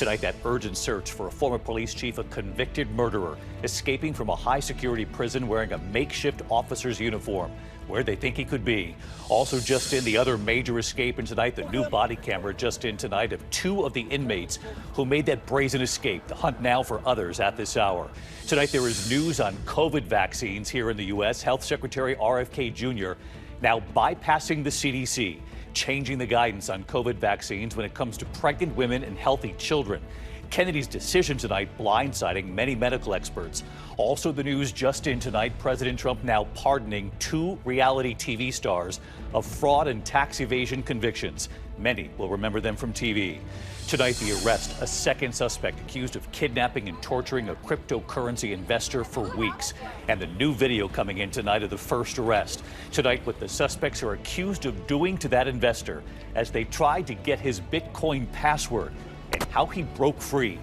Tonight, that urgent search for a former police chief, a convicted murderer, escaping from a high-security prison wearing a makeshift officer's uniform. Where they think he could be. Also just in, the other major escape, and tonight the new body camera just in tonight of two of the inmates who made that brazen escape. The hunt now for others at this hour. Tonight there is news on COVID vaccines here in the U.S. Health Secretary RFK Jr. now bypassing the CDC, changing the guidance on COVID vaccines when it comes to pregnant women and healthy children. Kennedy's decision tonight blindsiding many medical experts. Also the news just in tonight, President Trump now pardoning two reality TV stars of fraud and tax evasion convictions. Many will remember them from TV. Tonight, the arrest, a second suspect accused of kidnapping and torturing a cryptocurrency investor for weeks. And the new video coming in tonight of the first arrest. Tonight, what the suspects are accused of doing to that investor as they tried to get his Bitcoin password and how he broke free.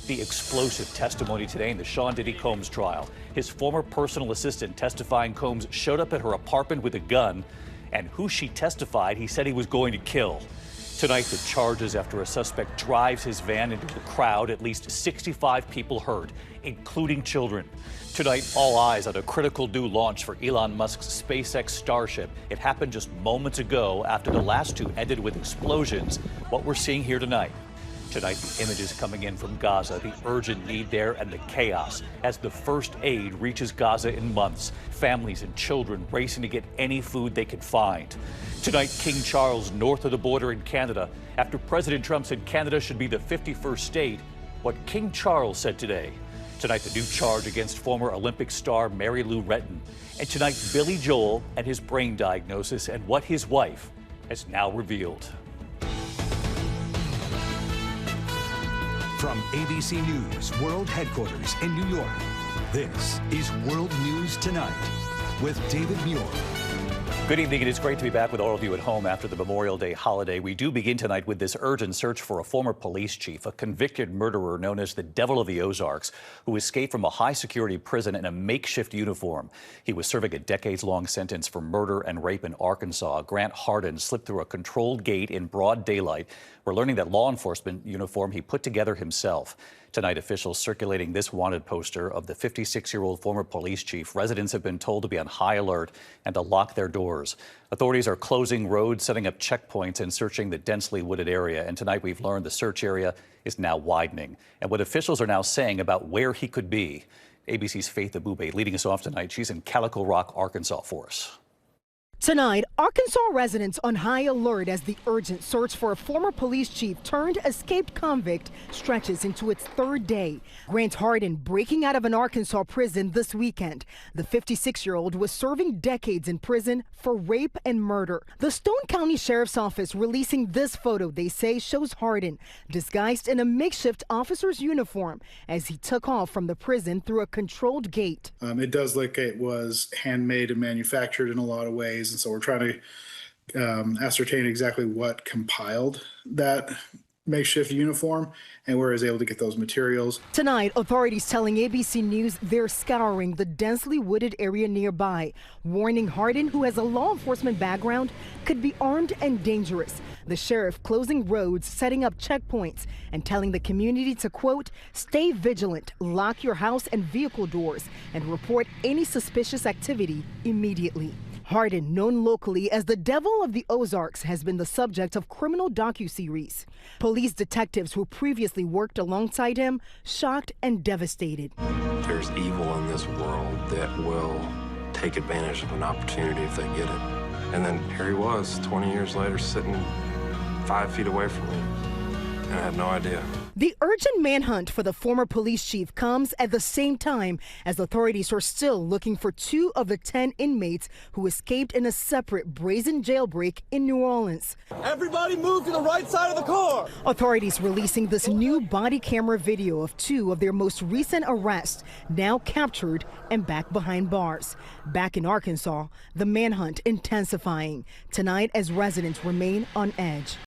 The explosive testimony today in the Sean Diddy Combs trial. His former personal assistant testifying Combs showed up at her apartment with a gun, and who she testified he said he was going to kill. Tonight, the charges after a suspect drives his van into the crowd, at least 65 people hurt, including children. Tonight, all eyes on a critical new launch for Elon Musk's SpaceX Starship. It happened just moments ago after the last two ended with explosions. What we're seeing here tonight. Tonight, the images coming in from Gaza, the urgent need there and the chaos as the first aid reaches Gaza in months. Families and children racing to get any food they could find. Tonight, King Charles north of the border in Canada. After President Trump said Canada should be the 51st state, what King Charles said today. Tonight, the new charge against former Olympic star Mary Lou Retton. And tonight, Billy Joel and his brain diagnosis and what his wife has now revealed. From ABC News World Headquarters in New York, this is World News Tonight with David Muir. Good evening. It is great to be back with all of you at home after the Memorial Day holiday. We do begin tonight with this urgent search for a former police chief, a convicted murderer known as the Devil of the Ozarks, who escaped from a high-security prison in a makeshift uniform. He was serving a decades-long sentence for murder and rape in Arkansas. Grant Hardin slipped through a controlled gate in broad daylight. We're learning that law enforcement uniform he put together himself. Tonight, officials circulating this wanted poster of the 56-year-old former police chief. Residents have been told to be on high alert and to lock their doors. Authorities are closing roads, setting up checkpoints, and searching the densely wooded area. And tonight, we've learned the search area is now widening. And what officials are now saying about where he could be. ABC's Faith Abube leading us off tonight. She's in Calico Rock, Arkansas for us. Tonight, Arkansas residents on high alert as the urgent search for a former police chief turned escaped convict stretches into its third day. Grant Hardin breaking out of an Arkansas prison this weekend. The 56-year-old was serving decades in prison for rape and murder. The Stone County Sheriff's Office releasing this photo they say shows Hardin disguised in a makeshift officer's uniform as he took off from the prison through a controlled gate. It does look like it was handmade and manufactured in a lot of ways. And so we're trying to ascertain exactly what compiled that makeshift uniform and where is able to get those materials. Tonight, authorities telling ABC News they're scouring the densely wooded area nearby, warning Hardin, who has a law enforcement background, could be armed and dangerous. The sheriff closing roads, setting up checkpoints, and telling the community to, quote, stay vigilant, lock your house and vehicle doors, and report any suspicious activity immediately. Hardin, known locally as the Devil of the Ozarks, has been the subject of criminal docuseries. Police detectives who previously worked alongside him, shocked and devastated. There's evil in this world that will take advantage of an opportunity if they get it. And then here he was, 20 years later, sitting 5 feet away from me, and I had no idea. The urgent manhunt for the former police chief comes at the same time as authorities are still looking for 2 of the 10 inmates who escaped in a separate brazen jailbreak in New Orleans. Everybody move to the right side of the car. Authorities releasing this new body camera video of 2 of their most recent arrests, now captured and back behind bars. Back in Arkansas, the manhunt intensifying tonight as residents remain on edge.